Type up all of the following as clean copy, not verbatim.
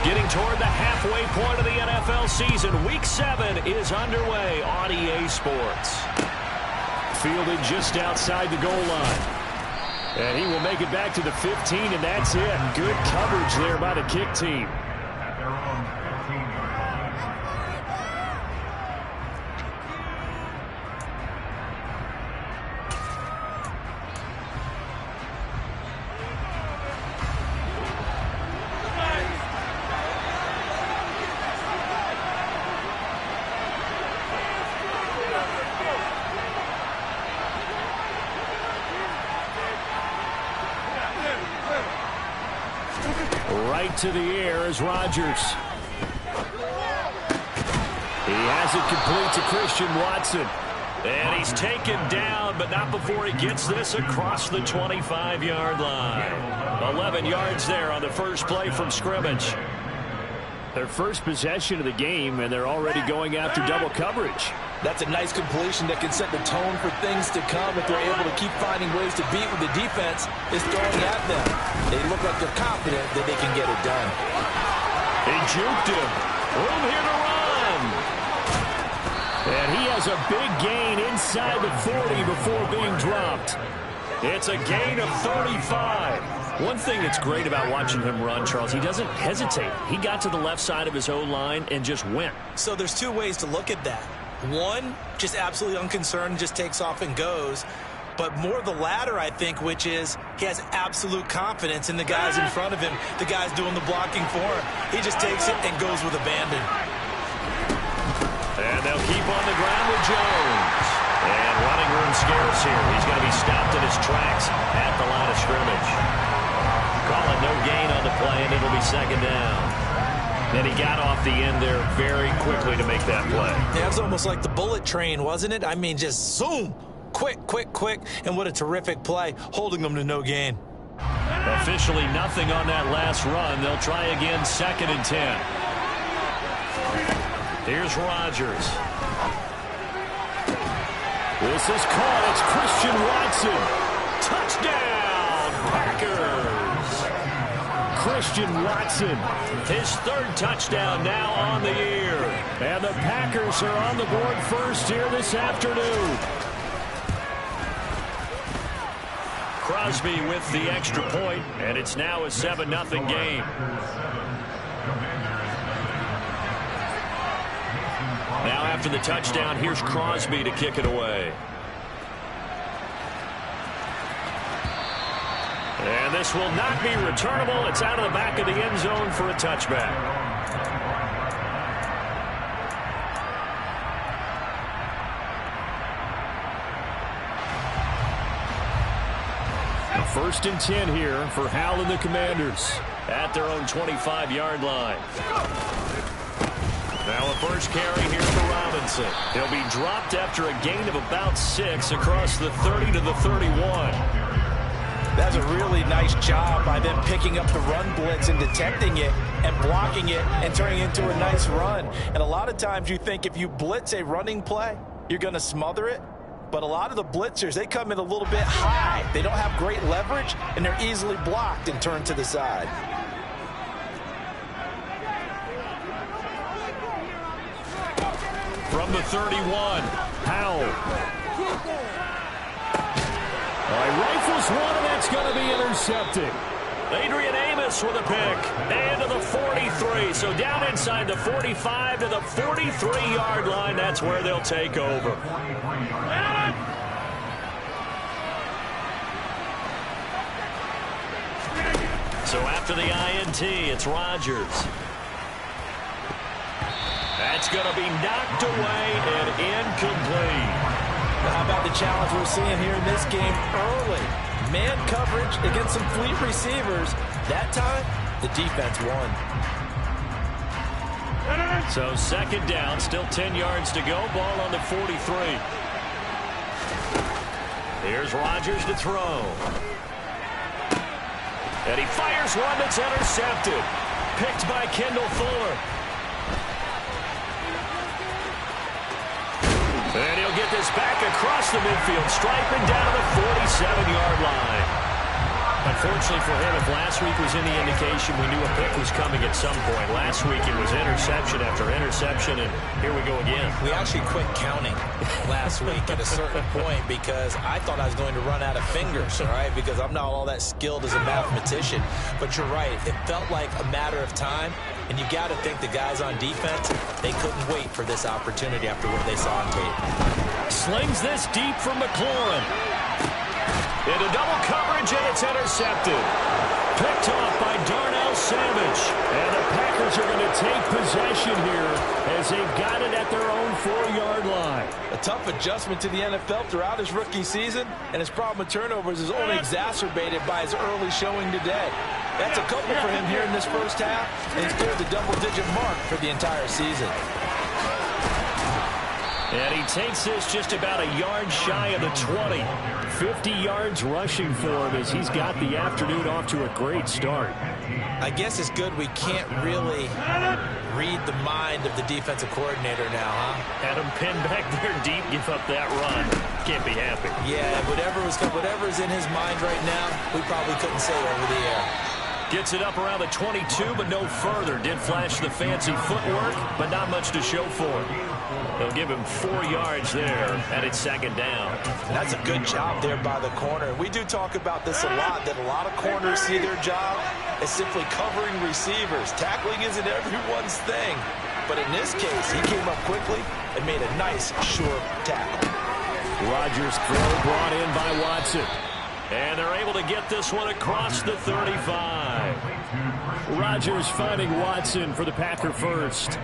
Getting toward the halfway point of the NFL season. Week 7 is underway on EA Sports. Fielded just outside the goal line. And he will make it back to the 15, and that's it. Good coverage there by the kick team. Right to the air is Rodgers. He has it complete to Christian Watson. And he's taken down, but not before he gets this across the 25-yard line. 11 yards there on the first play from scrimmage. Their first possession of the game, and they're already going after double coverage. That's a nice completion that can set the tone for things to come if they're able to keep finding ways to beat what the defense is throwing at them. They look like they're confident that they can get it done. He juked him. Room here to run. And he has a big gain inside the 40 before being dropped. It's a gain of 35. One thing that's great about watching him run, Charles, he doesn't hesitate. He got to the left side of his O-line and just went. So there's two ways to look at that. One, just absolutely unconcerned, just takes off and goes. But more the latter, I think, which is he has absolute confidence in the guys in front of him, the guys doing the blocking for him. He just takes it and goes with abandon. And they'll keep on the ground with Jones. And running room scarce here. He's going to be stopped in his tracks at the line of scrimmage. Calling no gain on the play, and it'll be second down. And he got off the end there very quickly to make that play. Yeah, it was almost like the bullet train, wasn't it? I mean, just zoom. Quick, quick, quick. And what a terrific play, holding them to no gain. Officially nothing on that last run. They'll try again, 2nd and 10. Here's Rodgers. This is caught. It's Christian Watson. Touchdown, Packers. Christian Watson, his 3rd touchdown now on the year. And the Packers are on the board first here this afternoon. Crosby with the extra point, and it's now a 7-0 game. Now after the touchdown, here's Crosby to kick it away. And this will not be returnable. It's out of the back of the end zone for a touchback. First and 10 here for Howell and the Commanders at their own 25-yard line. Now a first carry here for Robinson. He'll be dropped after a gain of about 6 across the 30 to the 31. That's a really nice job by them picking up the run blitz and detecting it and blocking it and turning it into a nice run. And a lot of times you think if you blitz a running play, you're going to smother it. But a lot of the blitzers, they come in a little bit high. They don't have great leverage, and they're easily blocked and turned to the side. From the 31, Howell. Rifles one, and that's going to be intercepted. Adrian Amos with a pick. And to the 43. So down inside the 45 to the 43-yard line. That's where they'll take over. So after the INT, it's Rodgers. That's going to be knocked away and incomplete. How about the challenge we're seeing here in this game early? Man coverage against some fleet receivers. That time, the defense won. So 2nd down, still 10 yards to go. Ball on the 43. Here's Rodgers to throw. And he fires one that's intercepted. Picked by Kendall Fuller. And he'll get this back across the midfield stripe and down the 47-yard line. Unfortunately for him, if last week was any indication, we knew a pick was coming at some point. Last week it was interception after interception, and here we go again. We actually quit counting last week at a certain point because I thought I was going to run out of fingers, all right, because I'm not all that skilled as a mathematician. But you're right. It felt like a matter of time, and you got to think the guys on defense, they couldn't wait for this opportunity after what they saw on tape. Slings this deep from McLaurin. Into double coverage, and it's intercepted. Picked off by Darnell Savage. And the Packers are going to take possession here as they've got it at their own 4-yard line. A tough adjustment to the NFL throughout his rookie season, and his problem with turnovers is only exacerbated by his early showing today. That's a couple for him here in this first half, and he's cleared the double-digit mark for the entire season. And he takes this just about a yard shy of the 20. 50 yards rushing for him as he's got the afternoon off to a great start. I guess it's good we can't really read the mind of the defensive coordinator now, huh? Had him pinned back there deep, give up that run. Can't be happy. Yeah, whatever's in his mind right now, we probably couldn't say over the air. Gets it up around the 22, but no further. Did flash the fancy footwork, but not much to show for it. They'll give him 4 yards there, and it's second down. That's a good job there by the corner. We do talk about this a lot, that a lot of corners see their job as simply covering receivers. Tackling isn't everyone's thing. But in this case, he came up quickly and made a nice, sure tackle. Rodgers' throw brought in by Watson. And they're able to get this one across the 35. Rodgers finding Watson for the Packer first.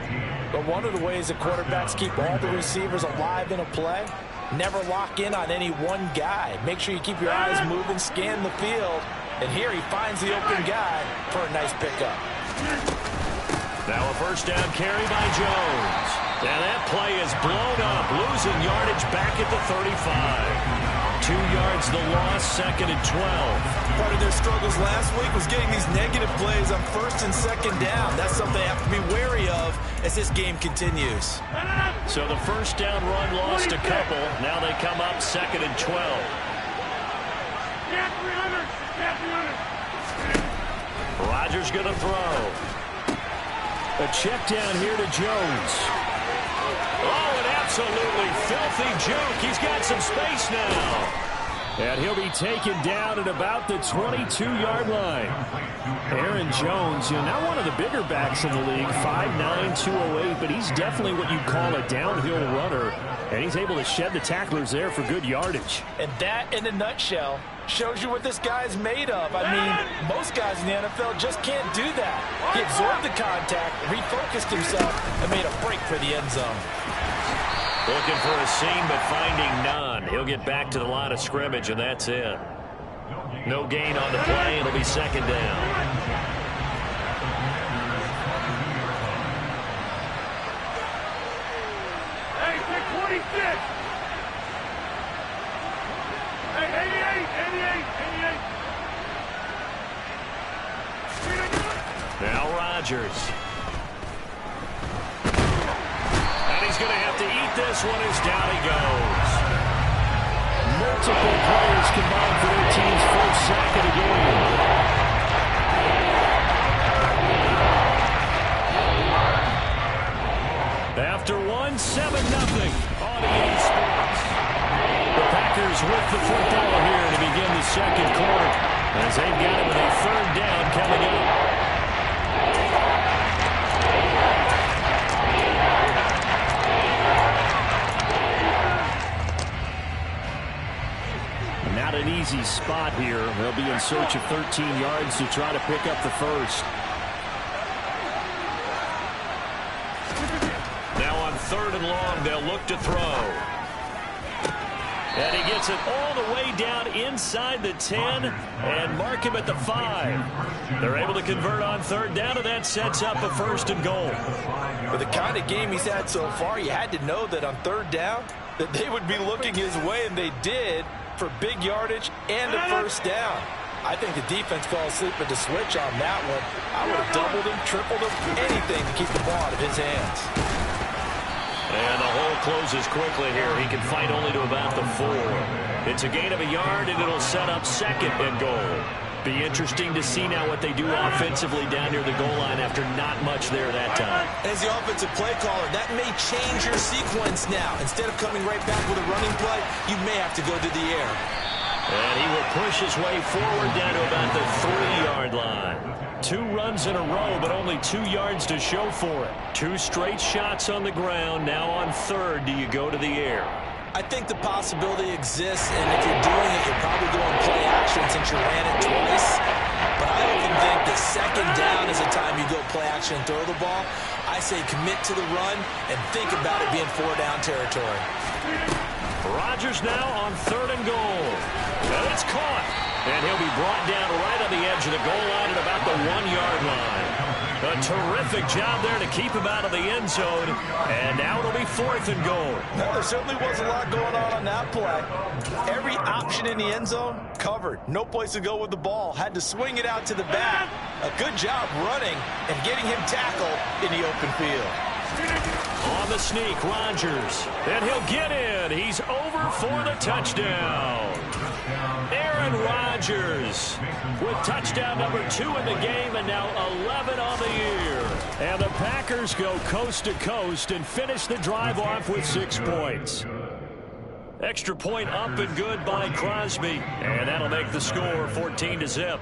But one of the ways that quarterbacks keep all the receivers alive in a play, never lock in on any one guy. Make sure you keep your eyes moving, scan the field. And here he finds the open guy for a nice pickup. Now a first down carry by Jones. And that play is blown up, losing yardage back at the 35. 2 yards the loss, second and 12. Part of their struggles last week was getting these negative plays on first and second down. That's something they have to be wary of as this game continues. So the first down run lost a couple. Now they come up second and 12. Rodgers going to throw. A check down here to Jones. Oh, an absolutely filthy juke. He's got some space now. And he'll be taken down at about the 22-yard line. Aaron Jones, not one of the bigger backs in the league, 5'9", 208, but he's definitely what you call a downhill runner. And he's able to shed the tacklers there for good yardage. And that, in a nutshell, shows you what this guy's made of. I mean, most guys in the NFL just can't do that. He absorbed the contact, refocused himself, and made a break for the end zone. Looking for a seam, but finding none. He'll get back to the line of scrimmage, and that's it. No gain on the play. It'll be second down. Hey, 626. Hey, 88. Now Rodgers. He's going to have to eat this one as down he goes. Multiple players combined for their team's first sack of the game. After 1, 7-0 on EA Sports. The Packers with the football here to begin the second quarter as they've got it with a third down coming up. Not an easy spot here. They'll be in search of 13 yards to try to pick up the first. Now on third and long, they'll look to throw. And he gets it all the way down inside the 10 and mark him at the 5. They're able to convert on third down, and that sets up a first and goal. With the kind of game he's had so far, you had to know that on third down that they would be looking his way, and they did, for big yardage and a first down. I think the defense fell asleep at the switch on that one. I would have doubled him, tripled him, anything to keep the ball out of his hands. And the hole closes quickly here. He can fight only to about the 4. It's a gain of a yard, and it'll set up second and goal. Be interesting to see now what they do offensively down near the goal line after not much there that time. As the offensive play caller, that may change your sequence now. Instead of coming right back with a running play, you may have to go to the air. And he will push his way forward down to about the 3-yard line. 2 runs in a row, but only 2 yards to show for it. 2 straight shots on the ground. Now on 3rd, do you go to the air? I think the possibility exists, and if you're doing it, you're probably going play action since you ran it twice. But I often think that 2nd down is the time you go play action and throw the ball. I say commit to the run and think about it being 4-down territory. Rodgers now on 3rd and goal. And it's caught. And he'll be brought down right on the edge of the goal line at about the 1-yard line. A terrific job there to keep him out of the end zone. And now it'll be 4th and goal. Well, there certainly was a lot going on that play. Every option in the end zone covered. No place to go with the ball. Had to swing it out to the back. A good job running and getting him tackled in the open field. On the sneak, Rodgers. And he'll get in. He's over for the touchdown. Aaron Rodgers with touchdown number 2 in the game and now 11 on the year. And the Packers go coast to coast and finish the drive off with 6 points. Extra point up and good by Crosby. And that'll make the score 14-0.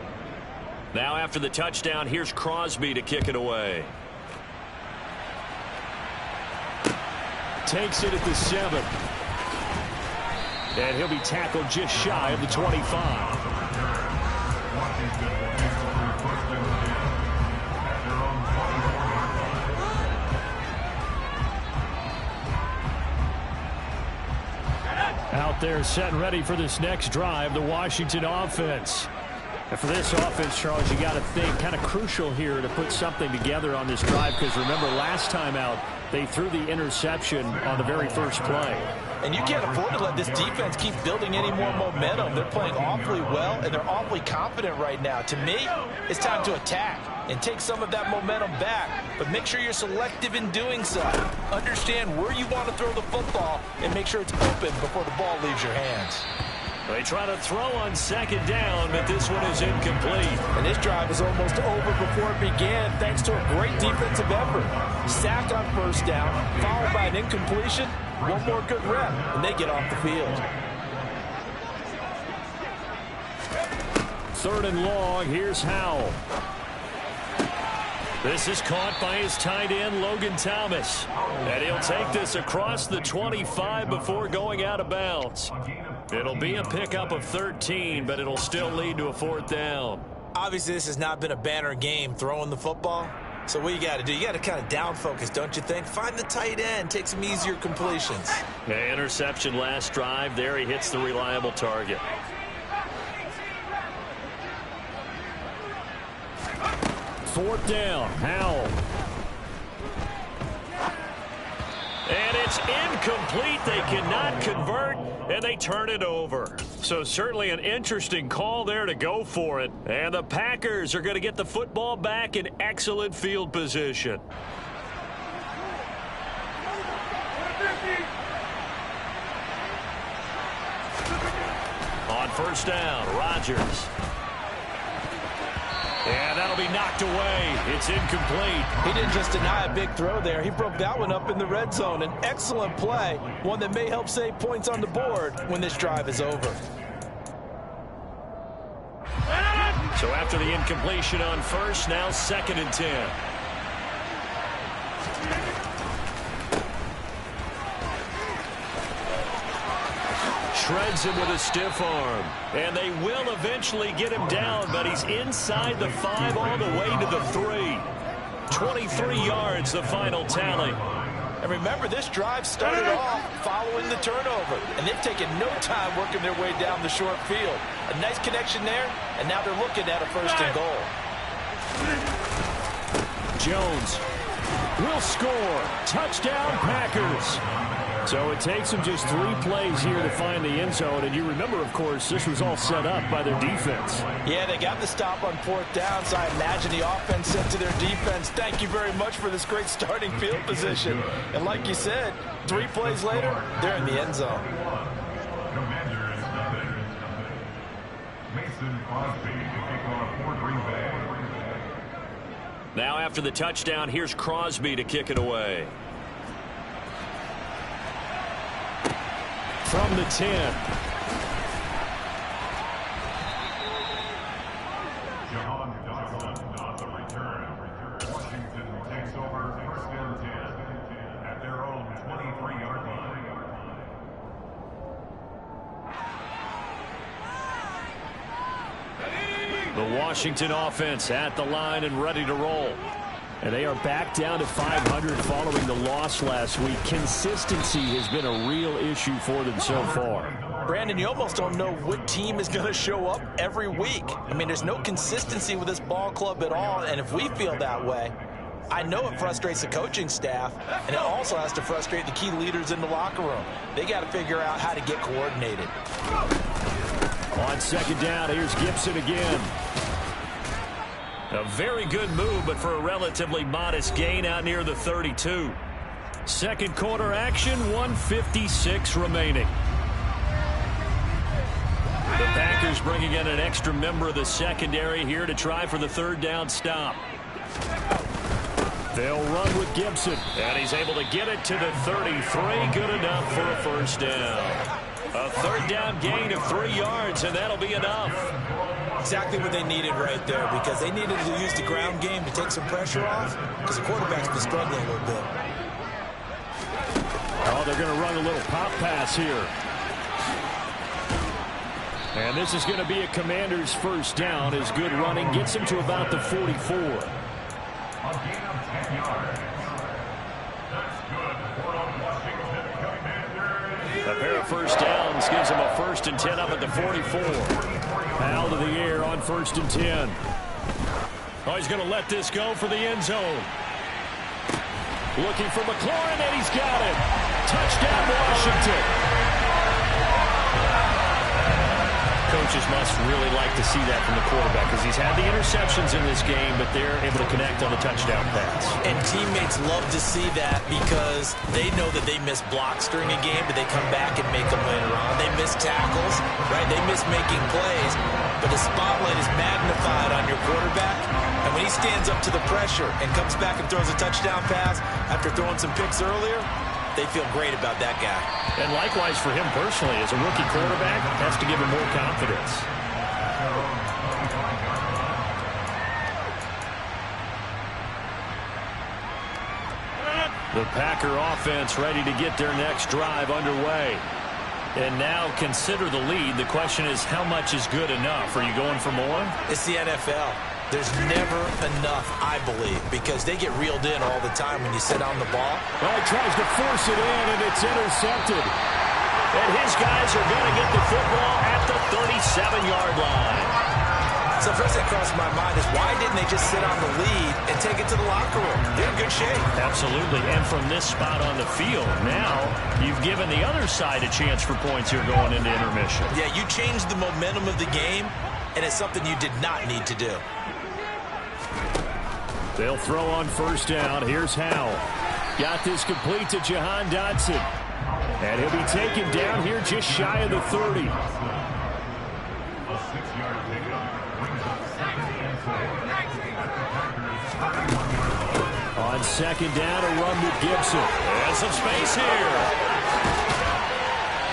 Now after the touchdown, here's Crosby to kick it away. Takes it at the 7. And he'll be tackled just shy of the 25. Out there set and ready for this next drive, the Washington offense. And for this offense, Charles, you got to think kind of crucial here to put something together on this drive, because remember last time out they threw the interception on the very first play. And you can't afford to let this defense keep building any more momentum. They're playing awfully well, and they're awfully confident right now. To me, it's time to attack and take some of that momentum back. But make sure you're selective in doing so. Understand where you want to throw the football and make sure it's open before the ball leaves your hands. They try to throw on 2nd down, but this one is incomplete. And this drive is almost over before it began thanks to a great defensive effort. Sack on 1st down, followed by an incompletion. One more good rep, and they get off the field. 3rd and long, here's Howell. This is caught by his tight end, Logan Thomas. And he'll take this across the 25 before going out of bounds. It'll be a pickup of 13, but it'll still lead to a 4th down. Obviously, this has not been a banner game throwing the football. So what you got to do, you got to kind of down focus, don't you think? Find the tight end, take some easier completions. Yeah, interception last drive. There he hits the reliable target. Fourth down, Howell. And it's incomplete. They cannot convert, and they turn it over. So certainly an interesting call there to go for it. And the Packers are going to get the football back in excellent field position. On 1st down, Rodgers. And that'll be knocked away. It's incomplete. He didn't just deny a big throw there. He broke that one up in the red zone. An excellent play, one that may help save points on the board when this drive is over. So after the incompletion on 1st, now 2nd and 10. Shreds him with a stiff arm. And they will eventually get him down, but he's inside the 5 all the way to the 3. 23 yards, the final tally. And remember, this drive started off following the turnover, and they've taken no time working their way down the short field. A nice connection there, and now they're looking at a 1st and goal. Jones will score. Touchdown, Packers. So it takes them just 3 plays here to find the end zone. And you remember, of course, this was all set up by their defense. Yeah, they got the stop on 4th down, so I imagine the offense said to their defense, thank you very much for this great starting field position. And like you said, 3 plays later, they're in the end zone. Mason Crosby to kick off. Now after the touchdown, here's Crosby to kick it away. From the 10. John Dodson on the return. Washington takes over first and 10 at their own 23-yard line. The Washington offense at the line and ready to roll. And they are back down to 500 following the loss last week. Consistency has been a real issue for them so far. Brandon, you almost don't know what team is going to show up every week. I mean, there's no consistency with this ball club at all, and if we feel that way, I know it frustrates the coaching staff, and it also has to frustrate the key leaders in the locker room. They got to figure out how to get coordinated. On second down, here's Gibson again. A very good move, but for a relatively modest gain out near the 32. Second quarter action, 1:56 remaining. The Packers bringing in an extra member of the secondary here to try for the third down stop. They'll run with Gibson, and he's able to get it to the 33. Good enough for a first down. A third down gain of 3 yards, and that'll be enough. Exactly what they needed right there, because they needed to use the ground game to take some pressure off, because the quarterback's been struggling a little bit. Oh, they're going to run a little pop pass here. And this is going to be a Commander's first down as good running gets him to about the 44. A gain of 10 yards. That's good for the Washington Commanders. A pair of first downs gives him a 1st and 10 up at the 44. Out of the air on 1st and 10. Oh, he's going to let this go for the end zone. Looking for McLaurin, and he's got it. Touchdown, Washington. Coaches must really like to see that from the quarterback because he's had the interceptions in this game, but they're able to connect on the touchdown pass. And teammates love to see that because they know that they miss blocks during a game, but they come back and make them later on. They miss tackles, right? They miss making plays, but the spotlight is magnified on your quarterback. And when he stands up to the pressure and comes back and throws a touchdown pass after throwing some picks earlier, they feel great about that guy. And likewise for him personally, as a rookie quarterback, has to give him more confidence. The Packer offense ready to get their next drive underway. And now consider the lead. The question is, how much is good enough? Are you going for more? It's the NFL. There's never enough, I believe, because they get reeled in all the time when you sit on the ball. Well, he tries to force it in, and it's intercepted. And his guys are going to get the football at the 37-yard line. So first that crossed my mind is, why didn't they just sit on the lead and take it to the locker room? They're in good shape. Absolutely, and from this spot on the field, now you've given the other side a chance for points here going into intermission. Yeah, you changed the momentum of the game, and it's something you did not need to do. They'll throw on first down. Here's Howell. Got this complete to Jahan Dotson. And he'll be taken down here just shy of the 30. On second down, a run with Gibson. And some space here.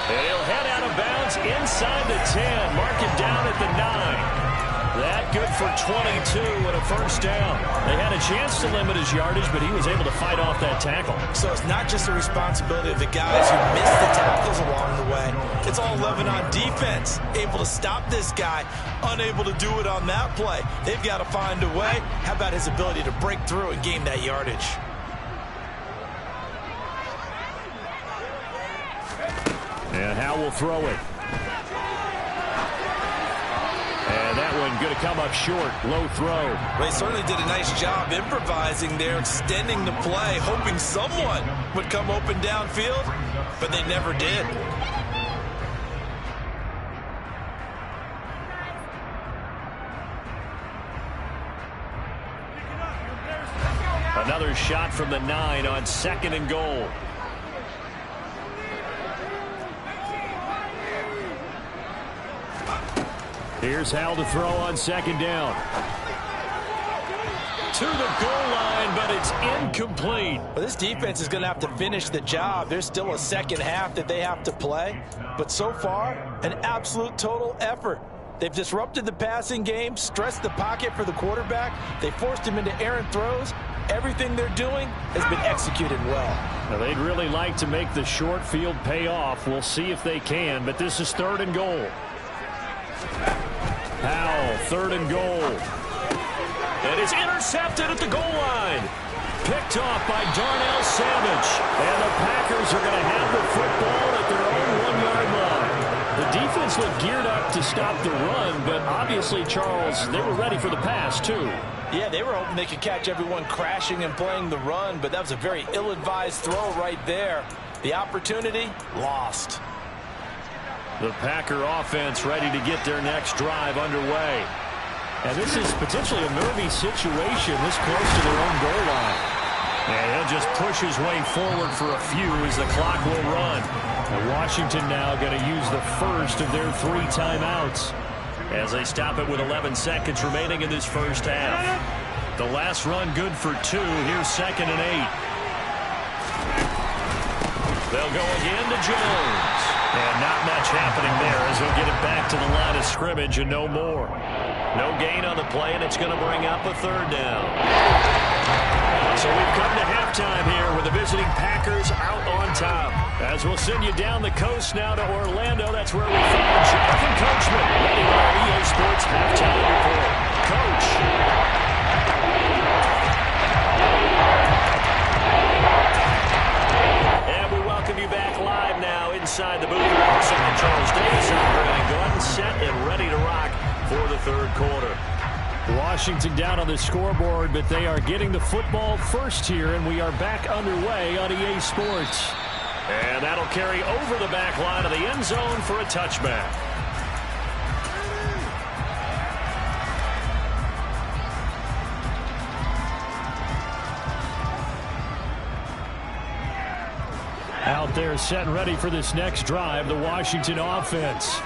And he'll head out of bounds inside the 10. Mark him down at the 9. That good for 22 and a first down. They had a chance to limit his yardage, but he was able to fight off that tackle. So it's not just the responsibility of the guys who missed the tackles along the way. It's all 11 on defense. Able to stop this guy, unable to do it on that play. They've got to find a way. How about his ability to break through and gain that yardage? And Howell will throw it. And that one going to come up short. Low throw. They certainly did a nice job improvising there, extending the play, hoping someone would come open downfield, but they never did. Another shot from the 9 on 2nd and goal. Here's Hal to throw on second down. To the goal line, but it's incomplete. Well, this defense is going to have to finish the job. There's still a second half that they have to play. But so far, an absolute total effort. They've disrupted the passing game, stressed the pocket for the quarterback. They forced him into errant throws. Everything they're doing has been executed well. Now, they'd really like to make the short field pay off. We'll see if they can, but this is 3rd and goal. Howell, 3rd and goal. And it's intercepted at the goal line. Picked off by Darnell Savage. And the Packers are going to have the football at their own 1-yard line. The defense looked geared up to stop the run, but obviously, Charles, they were ready for the pass, too. Yeah, they were hoping they could catch everyone crashing and playing the run, but that was a very ill-advised throw right there. The opportunity, lost. The Packer offense ready to get their next drive underway. And this is potentially a nervy situation this close to their own goal line. And he'll just push his way forward for a few as the clock will run. And Washington now going to use the first of their 3 timeouts as they stop it with 11 seconds remaining in this first half. The last run good for 2. Here's 2nd and 8. They'll go again to Jones. And not much happening there as he'll get it back to the line of scrimmage and no more. No gain on the play, and it's going to bring up a 3rd down. So we've come to halftime here with the visiting Packers out on top. As we'll send you down the coast now to Orlando, that's where we find Jonathan Coachman, ready with our EA Sports halftime report. Coach. And we welcome you back live now inside the booth. Alongside Charles Davis. We're going to go ahead and set and ready to rock for the 3rd quarter. Washington down on the scoreboard, but they are getting the football first here, and we are back underway on EA Sports. And that'll carry over the back line of the end zone for a touchback. Out there set and ready for this next drive, the Washington offense.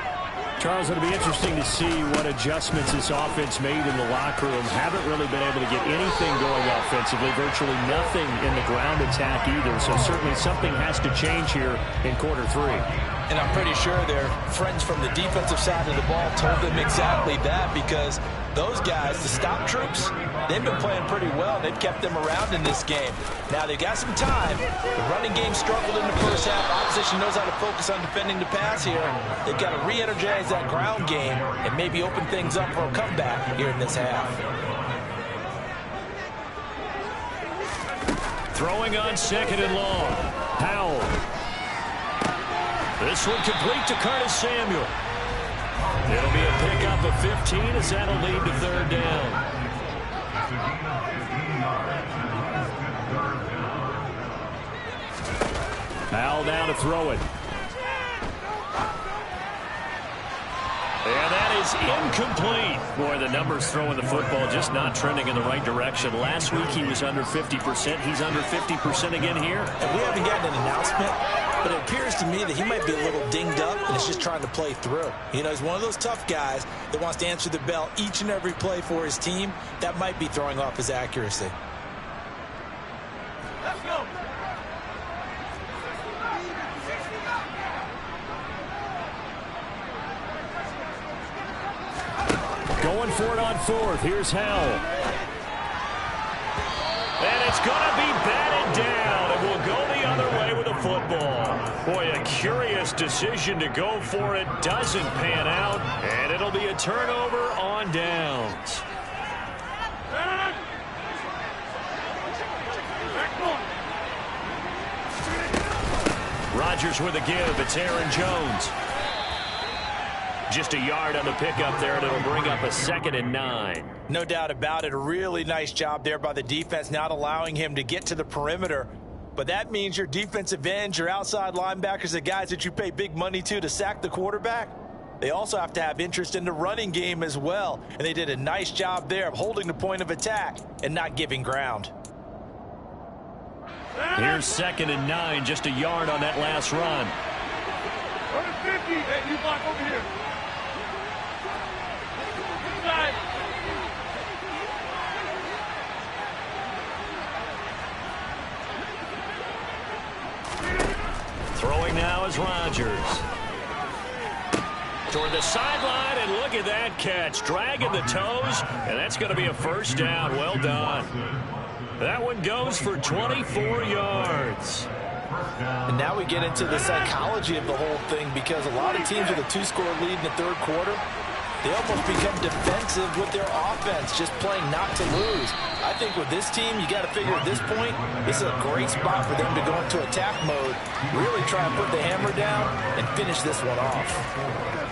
Charles, it'll be interesting to see what adjustments this offense made in the locker room. Haven't really been able to get anything going offensively, virtually nothing in the ground attack either. So certainly something has to change here in quarter 3. And I'm pretty sure their friends from the defensive side of the ball told them exactly that, because those guys, the stop troops, they've been playing pretty well. They've kept them around in this game. Now they've got some time. The running game struggled in the first half. Opposition knows how to focus on defending the pass here. They've got to re-energize that ground game and maybe open things up for a comeback here in this half. Throwing on 2nd and long. Howell. This one complete to Curtis Samuel. It'll be a pickup of 15 as that'll lead to 3rd down. Howell down to throw it. And that is incomplete. Boy, the numbers throwing the football just not trending in the right direction. Last week he was under 50%. He's under 50% again here. And we haven't gotten an announcement, but it appears to me that he might be a little dinged up and is just trying to play through. You know, he's one of those tough guys that wants to answer the bell each and every play for his team. That might be throwing off his accuracy. Let's go. Going for it on 4th. Here's Howell. And it's going to be batted down, and we'll go the other way with the football. Boy, a curious decision to go for it. Doesn't pan out, and it'll be a turnover on downs. Rodgers with a give. It's Aaron Jones. Just a yard on the pickup there, and it'll bring up a 2nd and 9. No doubt about it. A really nice job there by the defense, not allowing him to get to the perimeter. But that means your defensive ends, your outside linebackers, the guys that you pay big money to sack the quarterback, they also have to have interest in the running game as well. And they did a nice job there of holding the point of attack and not giving ground. Here's 2nd and 9, just a yard on that last run. 50, hey, you block over here. throwing now is Rodgers. Toward the sideline, and look at that catch. Dragging the toes, and that's going to be a first down. Well done. That one goes for 24 yards. And now we get into the psychology of the whole thing, because a lot of teams with a 2-score lead in the third quarter, they almost become defensive with their offense, just playing not to lose. I think with this team, you got to figure at this point, this is a great spot for them to go into attack mode, really try and put the hammer down and finish this one off.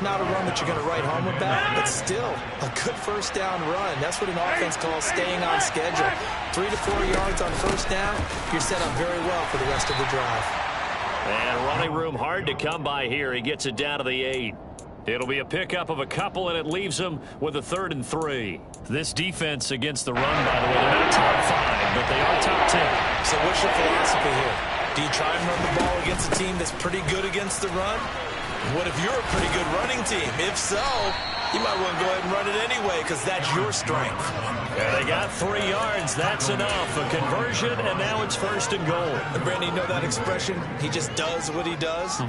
Not a run that you're going to write home about, but still a good first down run. That's what an offense calls staying on schedule. 3 to 4 yards on first down, you're set up very well for the rest of the drive. And running room hard to come by here. He gets it down to the 8. It'll be a pickup of a couple, and it leaves them with a 3rd and 3. This defense against the run, by the way, they're not top 5, but they are top 10. So what's your philosophy here? Do you try and run the ball against a team that's pretty good against the run? What if you're a pretty good running team? If so, you might want to go ahead and run it anyway, because that's your strength. Yeah, they got 3 yards. That's enough. A conversion, and now it's 1st and goal. And Brandon, you know that expression? He just does what he does?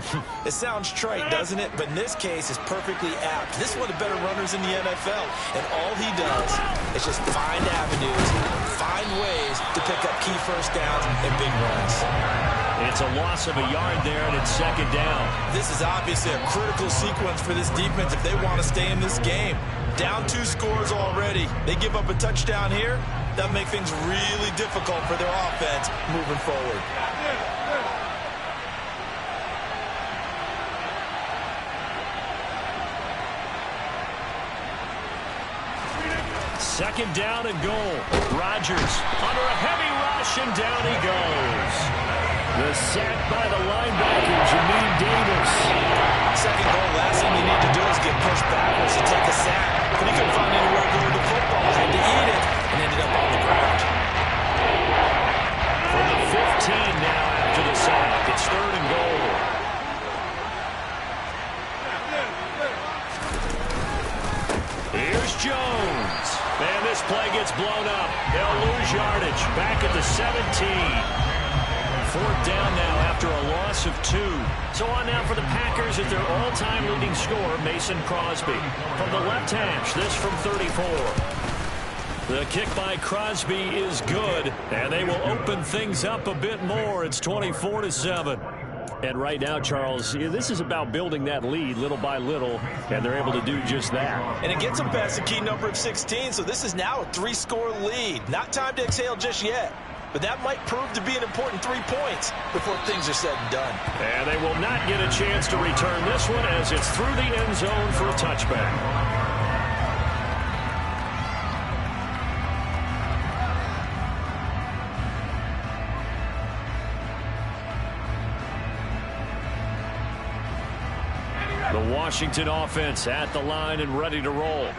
It sounds trite, doesn't it? But in this case, it's perfectly apt. This is one of the better runners in the NFL. And all he does is just find avenues, find ways to pick up key first downs and big runs. It's a loss of a yard there, and it's 2nd down. This is obviously a critical sequence for this defense if they want to stay in this game. Down 2 scores already. They give up a touchdown here. That'll make things really difficult for their offense moving forward. Second down and goal. Rodgers under a heavy rush, and down he goes. The sack by the linebacker, Jamin Davis. Second goal, last thing you need to do is get pushed backwards to take a sack. But he couldn't find anywhere to go with the football. Had to eat it and ended up on the ground. From the 15 now after the sack. It's 3rd and goal. Here's Jones. Man, this play gets blown up. They'll lose yardage. Back at the 17. 4th down now after a loss of 2. So on now for the Packers at their all-time leading scorer, Mason Crosby. From the left hash, this from 34. The kick by Crosby is good, and they will open things up a bit more. It's 24-7. And right now, Charles, this is about building that lead little by little, and they're able to do just that. And it gets them past the key number of 16, so this is now a 3-score lead. Not time to exhale just yet. But that might prove to be an important 3 points before things are said and done. And they will not get a chance to return this one as it's through the end zone for a touchback. The Washington offense at the line and ready to roll.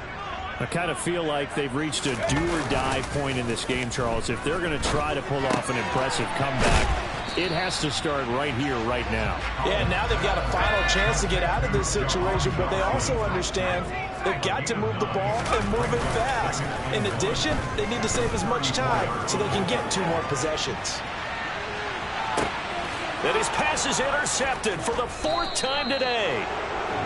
I kind of feel like they've reached a do-or-die point in this game, Charles. If they're going to try to pull off an impressive comeback, it has to start right here, right now. Yeah, now they've got a final chance to get out of this situation, but they also understand they've got to move the ball and move it fast. In addition, they need to save as much time so they can get 2 more possessions. And his pass is intercepted for the 4th time today.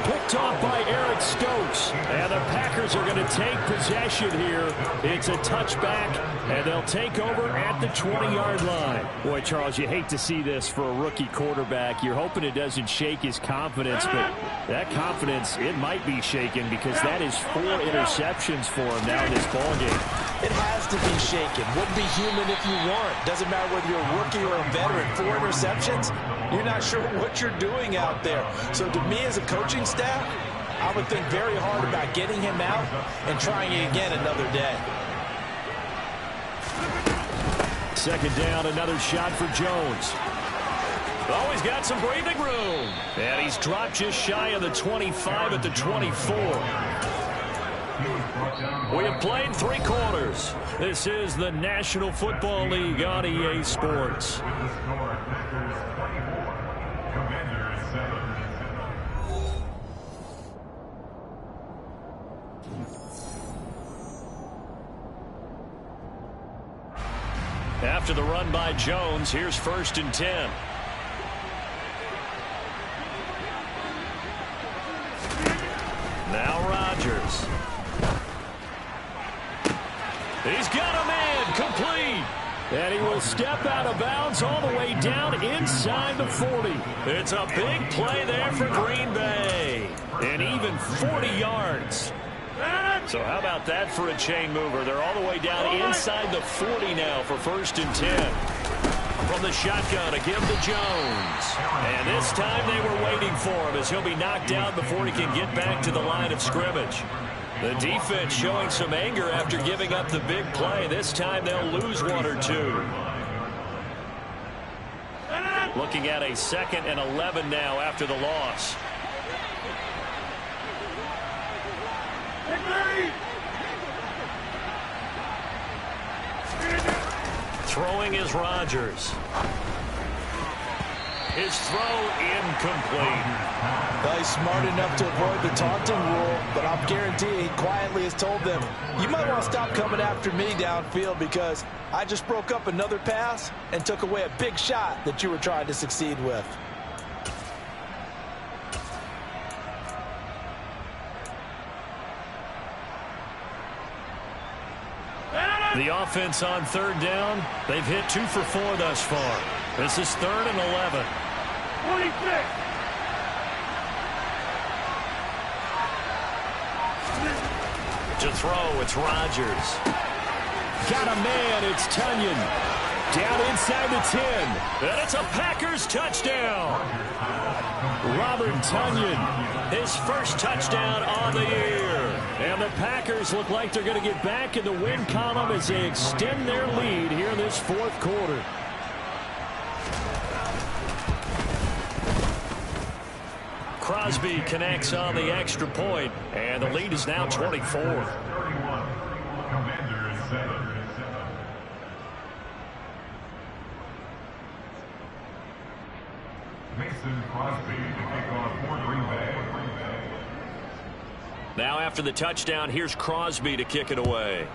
Picked off by Eric Stokes. And the Packers are going to take possession here. It's a touchback, and they'll take over at the 20-yard line. Boy, Charles, you hate to see this for a rookie quarterback. You're hoping it doesn't shake his confidence, but that confidence, it might be shaken because that is 4 interceptions for him now in this ballgame. It has to be shaken. Wouldn't be human if you weren't. Doesn't matter whether you're a rookie or a veteran. 4 interceptions, you're not sure what you're doing out there. So to me as a coaching staff, I would think very hard about getting him out and trying it again another day. Second down, another shot for Jones. Oh, he's got some breathing room. And he's dropped just shy of the 25 at the 24. We have played 3 quarters. This is the National Football League on EA Sports. After the run by Jones, here's 1st and 10. Rodgers. He's got a man, complete. And he will step out of bounds all the way down inside the 40. It's a big play there for Green Bay. And even 40 yards. So how about that for a chain mover? They're all the way down inside the 40 now for 1st and 10. From the shotgun, a give to Jones. And this time they were waiting for him as he'll be knocked out before he can get back to the line of scrimmage. The defense showing some anger after giving up the big play. This time they'll lose 1 or 2. Looking at a 2nd and 11 now after the loss. Throwing is Rodgers. His throw incomplete. Well, he's smart enough to avoid the taunting rule, but I'm guaranteeing he quietly has told them, you might want to stop coming after me downfield because I just broke up another pass and took away a big shot that you were trying to succeed with. The offense on 3rd down. They've hit 2 for 4 thus far. This is 3rd and 11. 26. To throw, it's Rodgers. Got a man, it's Tonyan. Down inside the 10. And it's a Packers touchdown. Robert Tonyan, his first touchdown on the year. And the Packers look like they're going to get back in the win column as they extend their lead here in this 4th quarter. Crosby connects on the extra point, and the lead is now 24. 31. Commanders 7. Mason Crosby to kick off for Green Bay. Now after the touchdown, here's Crosby to kick it away.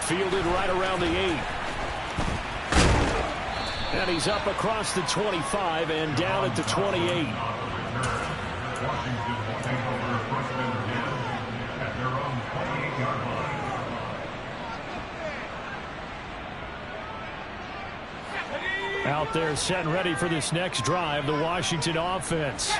Fielded right around the 8. And he's up across the 25 and down at the 28. Washington will take over 1st and 10 at their own 28-yard line. Out there set and ready for this next drive, the Washington offense.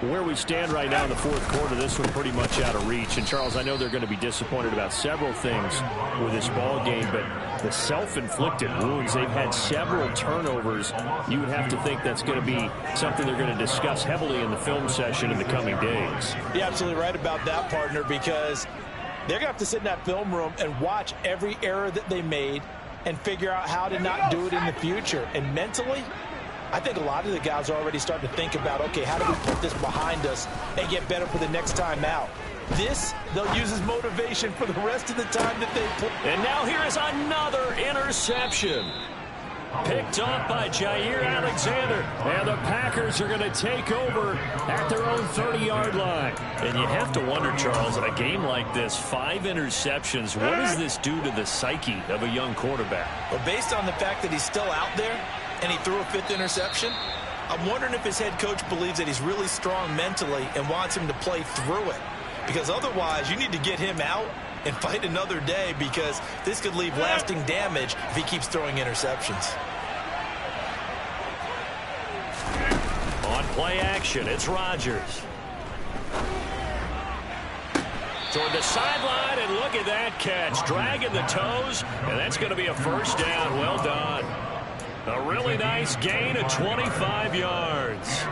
Where we stand right now in the 4th quarter, this one pretty much out of reach. And, Charles, I know they're going to be disappointed about several things with this ball game, but the self-inflicted wounds, they've had several turnovers. You would have to think that's going to be something they're going to discuss heavily in the film session in the coming days. You're absolutely right about that, partner, because they're going to have to sit in that film room and watch every error that they made and figure out how to not do it in the future. And mentally, I think a lot of the guys are already starting to think about, okay, how do we put this behind us and get better for the next time out? This, they'll use as motivation for the rest of the time that they play. And now here is another interception. Picked off by Jair Alexander. And the Packers are going to take over at their own 30-yard line. And you have to wonder, Charles, in a game like this, 5 interceptions, what does this do to the psyche of a young quarterback? Well, based on the fact that he's still out there and he threw a 5th interception, I'm wondering if his head coach believes that he's really strong mentally and wants him to play through it. Because otherwise, you need to get him out and fight another day, because this could leave lasting damage if he keeps throwing interceptions. On play action, it's Rodgers. Toward the sideline, and look at that catch. Dragging the toes, and that's going to be a 1st down. Well done. A really nice gain of 25 yards.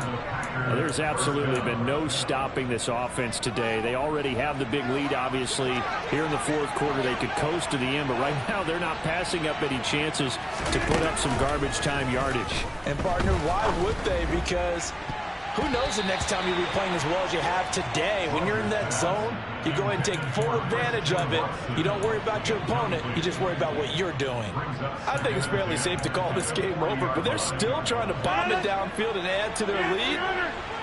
Well, there's absolutely been no stopping this offense today. They already have the big lead, obviously. Here in the 4th quarter, they could coast to the end, but right now they're not passing up any chances to put up some garbage time yardage. And, partner, why would they? Because who knows the next time you'll be playing as well as you have today. When you're in that zone, you go ahead and take full advantage of it. You don't worry about your opponent. You just worry about what you're doing. I think it's fairly safe to call this game over, but they're still trying to bomb it downfield and add to their lead.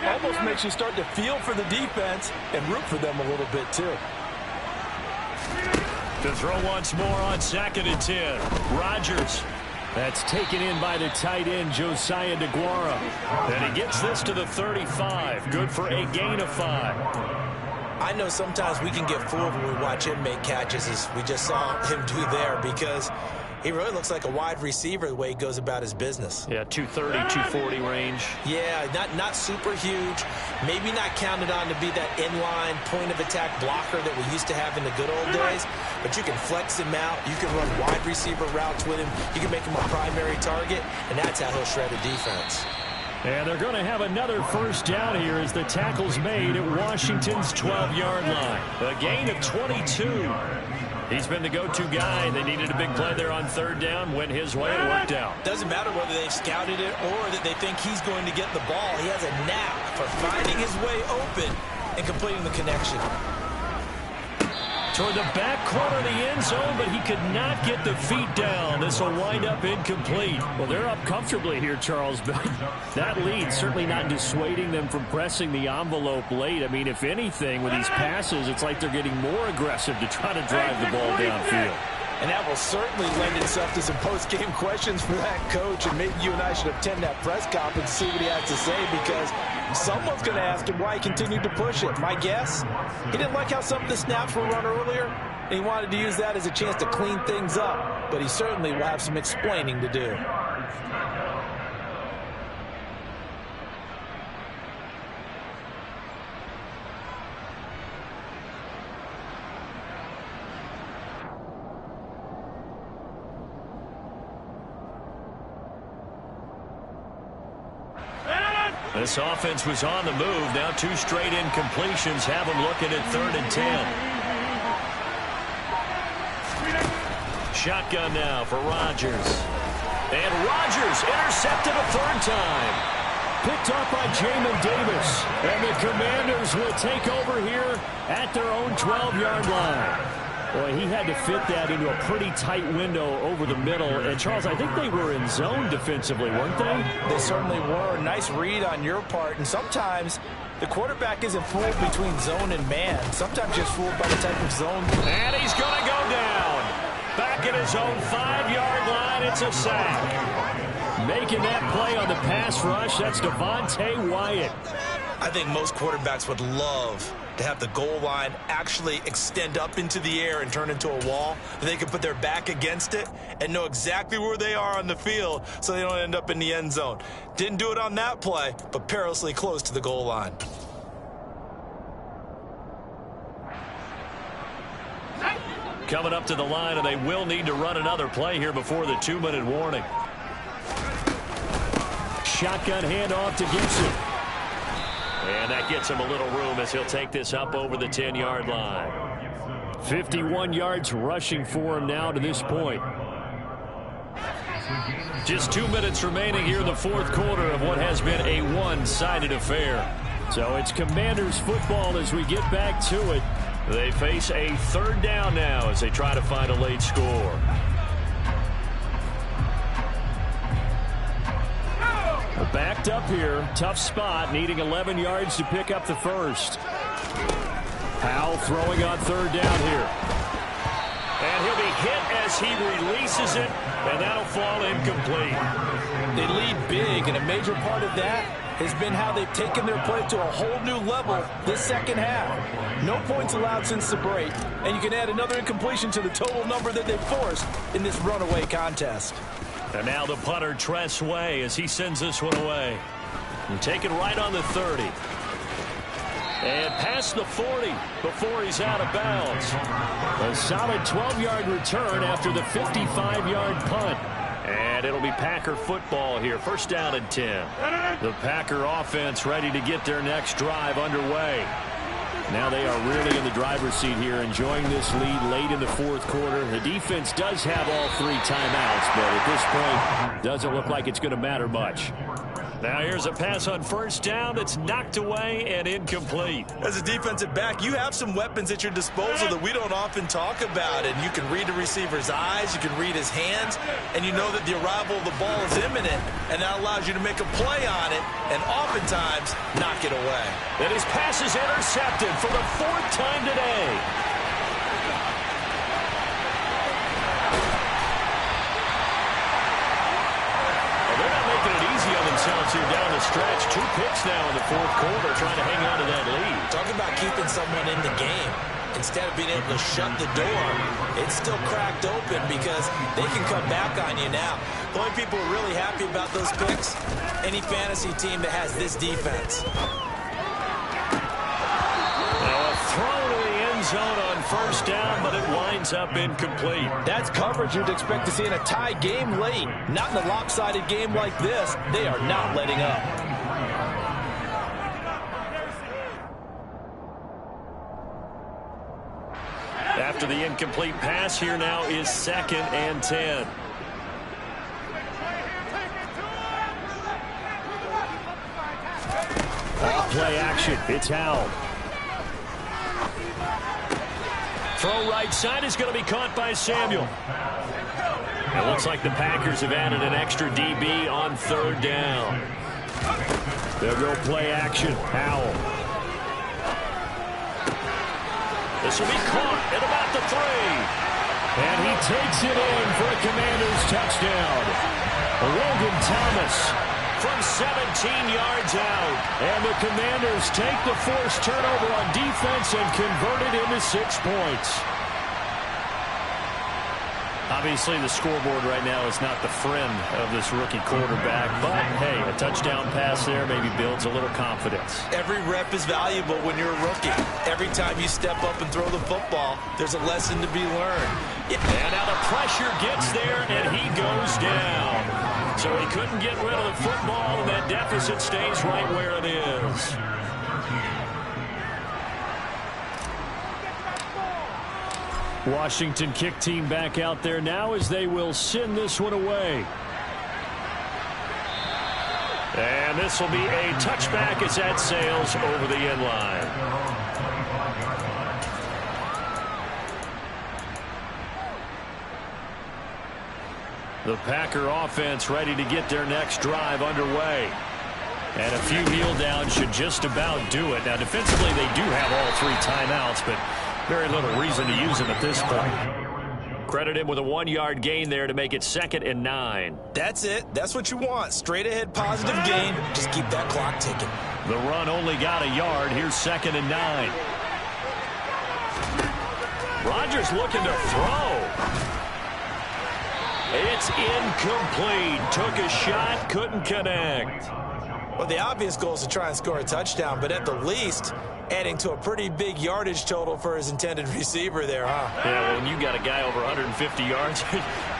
Almost makes you start to feel for the defense and root for them a little bit, too. To throw once more on 2nd and 10. Rodgers. That's taken in by the tight end, Josiah DeGuara. And he gets this to the 35. Good for a gain of 5. I know sometimes we can get fooled when we watch him make catches, as we just saw him do there, because he really looks like a wide receiver the way he goes about his business. Yeah, 230, 240 range. Yeah, not super huge. Maybe not counted on to be that inline point-of-attack blocker that we used to have in the good old days, but you can flex him out. You can run wide receiver routes with him. You can make him a primary target, and that's how he'll shred a defense. And they're going to have another first down here as the tackle's made at Washington's 12-yard line. A gain of 22. He's been the go-to guy. They needed a big play there on third down. Went his way. It worked out. Doesn't matter whether they've scouted it or that they think he's going to get the ball. He has a knack for finding his way open and completing the connection. Toward the back corner of the end zone, but he could not get the feet down. This will wind up incomplete. Well, they're up comfortably here, Charles, but that lead certainly not dissuading them from pressing the envelope late. I mean, if anything, with these passes, it's like they're getting more aggressive to try to drive the ball downfield. And that will certainly lend itself to some post-game questions for that coach, and maybe you and I should attend that press conference and see what he has to say, because someone's going to ask him why he continued to push it. My guess, he didn't like how some of the snaps were run earlier, and he wanted to use that as a chance to clean things up, but he certainly will have some explaining to do. This offense was on the move. Now 2 straight incompletions have them looking at 3rd and 10. Shotgun now for Rodgers. And Rodgers intercepted a 3rd time. Picked off by Jamin Davis. And the Commanders will take over here at their own 12-yard line. Boy, he had to fit that into a pretty tight window over the middle. And, Charles, I think they were in zone defensively, weren't they? They certainly were. Nice read on your part. And sometimes the quarterback isn't fooled between zone and man. Sometimes just fooled by the type of zone. And he's going to go down. Back at his own 5-yard line. It's a sack. Making that play on the pass rush, that's Devontae Wyatt. I think most quarterbacks would love to have the goal line actually extend up into the air and turn into a wall. They can put their back against it and know exactly where they are on the field so they don't end up in the end zone. Didn't do it on that play, but perilously close to the goal line. Coming up to the line, and they will need to run another play here before the 2-minute warning. Shotgun handoff to Gibson. And that gets him a little room as he'll take this up over the 10-yard line. 51 yards rushing for him now to this point. Just 2 minutes remaining here in the 4th quarter of what has been a one-sided affair. So it's Commanders football as we get back to it. They face a 3rd down now as they try to find a late score. Backed up here. Tough spot. Needing 11 yards to pick up the first. Powell throwing on 3rd down here. And he'll be hit as he releases it. And that'll fall incomplete. They lead big, and a major part of that has been how they've taken their play to a whole new level this second half. No points allowed since the break, and you can add another incompletion to the total number that they've forced in this runaway contest. And now the punter, Tress Way, as he sends this one away. And take it right on the 30. And past the 40 before he's out of bounds. A solid 12-yard return after the 55-yard punt. And it'll be Packer football here. 1st down and 10. The Packer offense ready to get their next drive underway. Now they are really in the driver's seat here, enjoying this lead late in the 4th quarter. The defense does have all 3 timeouts, but at this point, doesn't look like it's going to matter much. Now here's a pass on 1st down that's knocked away and incomplete. As a defensive back, you have some weapons at your disposal that we don't often talk about. And you can read the receiver's eyes, you can read his hands, and you know that the arrival of the ball is imminent, and that allows you to make a play on it and oftentimes knock it away. And his pass is intercepted for the 4th time today. now in the fourth quarter, trying to hang on to that lead. Talking about keeping someone in the game. Instead of being able to shut the door, it's still cracked open because they can come back on you now. The only people who are really happy about those picks, any fantasy team that has this defense. Now a throw to the end zone on first down, but it winds up incomplete. That's coverage you'd expect to see in a tie game late. Not in a lopsided game like this. They are not letting up. After the incomplete pass, here now is 2nd and 10. Off play action. It's Howell. Throw right side is going to be caught by Samuel. It looks like the Packers have added an extra DB on 3rd down. They'll go play action. Howell. This will be caught at about the 3. And he takes it in for a Commanders touchdown. Logan Thomas from 17 yards out. And the Commanders take the forced turnover on defense and convert it into 6 points. Obviously, the scoreboard right now is not the friend of this rookie quarterback. But, hey, a touchdown pass there maybe builds a little confidence. Every rep is valuable when you're a rookie. Every time you step up and throw the football, there's a lesson to be learned. And now the pressure gets there, and he goes down. So he couldn't get rid of the football, and that deficit stays right where it is. Washington kick team back out there now as they will send this one away. And this will be a touchback as that sails over the end line. The Packer offense ready to get their next drive underway. And a few kneel downs should just about do it. Now defensively they do have all 3 timeouts, but very little reason to use them at this point. Credit him with a 1-yard gain there to make it 2nd and 9. That's it. That's what you want. Straight ahead positive gain. Just keep that clock ticking. The run only got a yard. Here's 2nd and 9. Rodgers looking to throw. It's incomplete. Took a shot, couldn't connect. Well, the obvious goal is to try and score a touchdown, but at the least, adding to a pretty big yardage total for his intended receiver there, huh? Yeah, well, when you got a guy over 150 yards,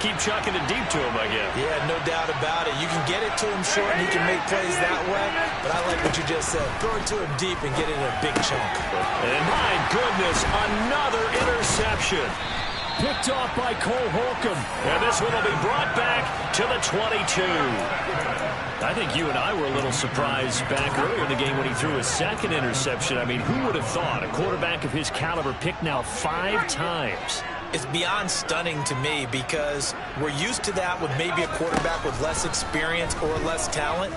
keep chucking it deep to him, I guess. Yeah, no doubt about it. You can get it to him short, and he can make plays that way, but I like what you just said. Throw it to him deep and get it in a big chunk. And my goodness, another interception. Picked off by Cole Holcomb. And this one will be brought back to the 22. I think you and I were a little surprised back earlier in the game when he threw his 2nd interception. I mean, who would have thought a quarterback of his caliber picked now 5 times? It's beyond stunning to me because we're used to that with maybe a quarterback with less experience or less talent.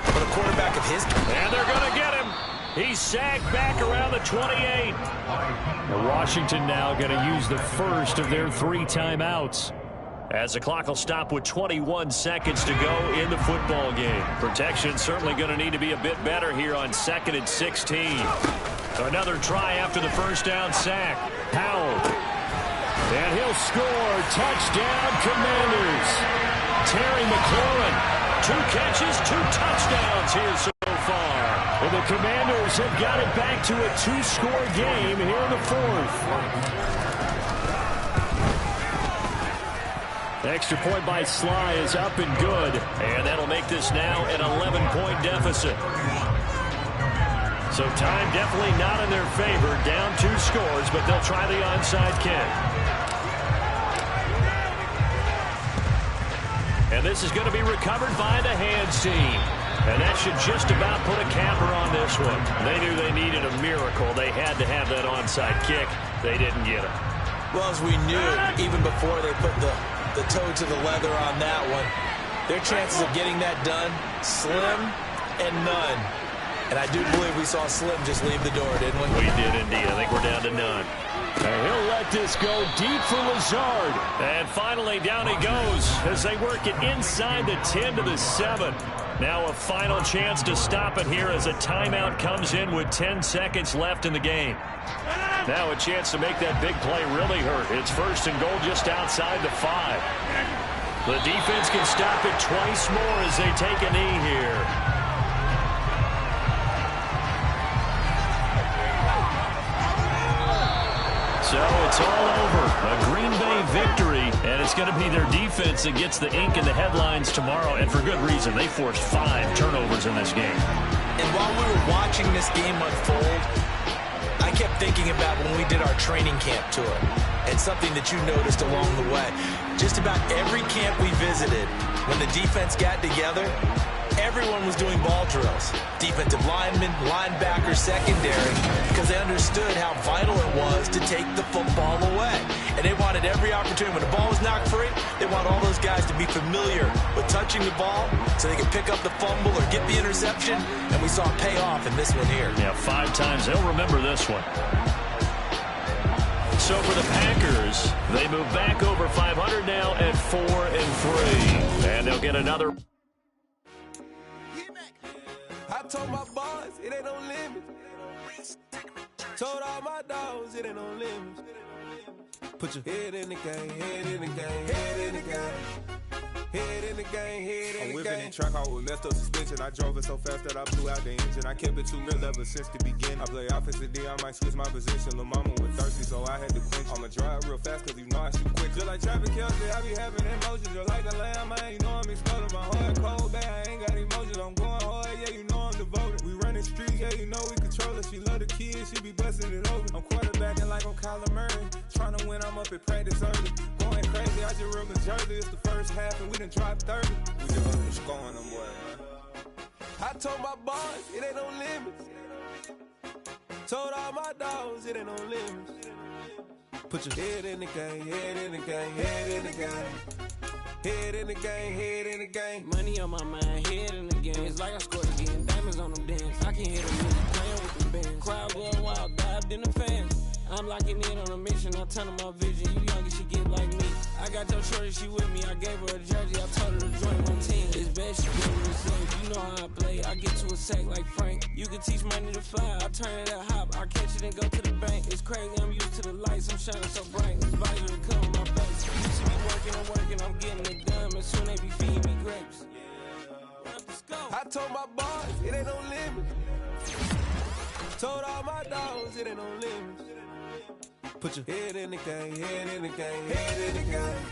But a quarterback of his... And they're going to get him. He's sagged back around the 28. Now Washington now going to use the first of their 3 timeouts, as the clock will stop with 21 seconds to go in the football game. Protection certainly going to need to be a bit better here on 2nd and 16. Another try after the first down sack. Howell. And he'll score. Touchdown, Commanders. Terry McLaurin. 2 catches, 2 touchdowns here so far. Well, the Commanders have got it back to a 2-score game here in the 4th. Extra point by Sly is up and good. And that'll make this now an 11-point deficit. So time definitely not in their favor. Down 2 scores, but they'll try the onside kick. And this is going to be recovered by the hands team. And that should just about put a capper on this one. They knew they needed a miracle. They had to have that onside kick. They didn't get it. Well, as we knew, even before they put the toe to the leather on that one, their chances of getting that done, slim and none. And I do believe we saw Slim just leave the door, didn't we? We did indeed. I think we're down to none. And he'll let this go deep for Lazard. And finally, down he goes as they work it inside the 10 to the 7. Now a final chance to stop it here as a timeout comes in with 10 seconds left in the game. Now a chance to make that big play really hurt. It's 1st and goal just outside the 5. The defense can stop it twice more as they take a knee here. So it's all over. A Green Bay victory, and it's going to be their defense that gets the ink in the headlines tomorrow, and for good reason. They forced 5 turnovers in this game. And while we were watching this game unfold, I kept thinking about when we did our training camp tour, and something that you noticed along the way. Just about every camp we visited, when the defense got together, everyone was doing ball drills. Defensive linemen, linebackers, secondary, because they understood how vital it was to take the football away. And they wanted every opportunity. When the ball was knocked free, they want all those guys to be familiar with touching the ball so they can pick up the fumble or get the interception. And we saw it pay off in this one here. Yeah, 5 times. They'll remember this one. So for the Packers, they move back over 500 now at 4-3. And they'll get another. I told my boss, it ain't no limit. Told all my dogs, it ain't no limit. Put your head in the game, head in the game, head in the game. Head in the game, head in the game. I'm whipping in track out with messed up suspension. I drove it so fast that I blew out the engine. I kept it too real ever since the beginning. I play offensive D, I might switch my position. Lil' mama was thirsty, so I had to quench. I'ma drive real fast, cause you know I shoot quick. Just like Travis Kelce, I be having emotions. Just like the lamb, man, you know I'm exploding. My heart cold, bad, I ain't got emotions. I'm going hard, yeah, you know I'm devoted. We running streets, yeah, you know we control it. She love the kids, she be busting it over. I'm quarterbacking like I'm Kyler Murray. Trying to win, I'm up at practice early. Going crazy, I just real the jersey. It's the first half, and we done dropped 30. We just up and scoring them, boy, man. I told my boss, it ain't no limits. Told all my dogs, it ain't no limits. Put your head in the game, head in the game, head in the game. Head in the game, head in the game. Money on my mind, head in the game. It's like I scored again, diamonds on them dance. I can hear the music playing with the bands. Crowd going wild, dived in the fans. I'm locking in on a mission, I'm telling my vision. You young, she get like me. I got your shorty, she with me. I gave her a jersey, I told her to join my team. It's best she gave me the same. You know how I play, I get to a sack like Frank. You can teach money to fly, I turn it at hop. I catch it and go to the bank. It's crazy, I'm used to the lights, I'm shining so bright. It's visor to cover my face. You see me working, I'm getting it done. And soon they be feeding me grapes. Let's go. I told my boss, it ain't no limit. Told all my dogs, it ain't no limit. Put your head in the game, head in the game, head in the game.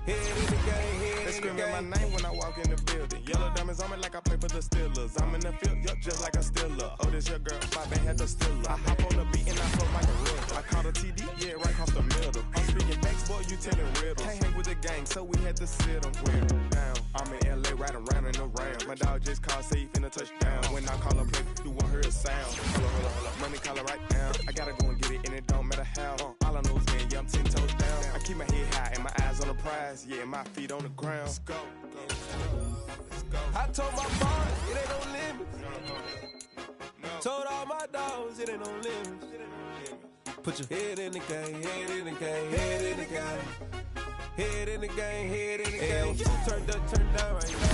Head in the game, head in the game. They screaming my name when I walk in the building. Yellow diamonds on me like I play for the Steelers. I'm in the field, yup, just like a Steeler. Oh, this your girl, my band had the Steeler. I hop on the beat and I float like a river. I caught a TD, yeah, right across the middle. I'm speaking facts, boy, you telling riddles. Can't hang with the gang, so we had to sit them wear down. I'm in LA, riding around in the round. My dog just called, say he finna touchdown. When I call him play, you won't hear a sound. Hold up, money collar right now. I gotta go and get it, and it don't matter how. All I know is man, yeah, I'm 10 toes down. I keep my head high and my eyes on the prize. Yeah, my feet on the ground. Let's go. Let's go. I told my boss, it ain't no limits. Told all my dogs, it ain't no limits. Put your head in the game, head in the game, head in the game. Head in the game, head in the game. Turned up, turned down right now.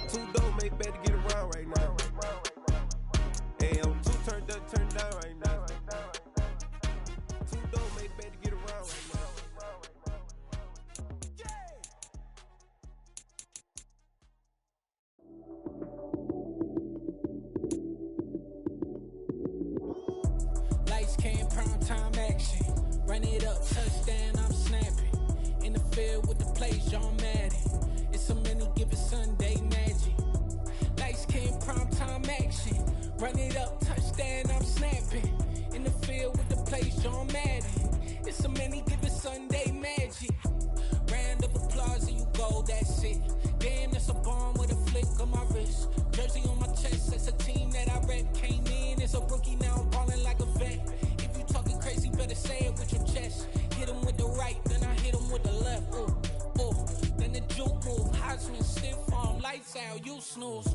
Too dope, make better get around right now. Hey, I'm too turned up, turned down right now. Too dope, make better get around right now. Lights came, prime time action. Run it up, touchdown, I'm snapping. In the field with the plays, John Madden. It's so many, give it Sunday magic. Lights came, prime time action. Run it up, touchdown, I'm snapping. In the field with the plays, John Madden. It's so many, give it Sunday magic. Round of applause and you go, that's it. Damn, that's a bomb with a flick on my wrist. Jersey on my chest, that's a team that I rep. Came in as a rookie, now I'm ballin' like a vet. If you talking crazy, better say it with your chest. Hit him with the right, then I hit him with the left. Ooh, ooh. Then the juke move, Heisman, stiff arm, lights out, you snooze.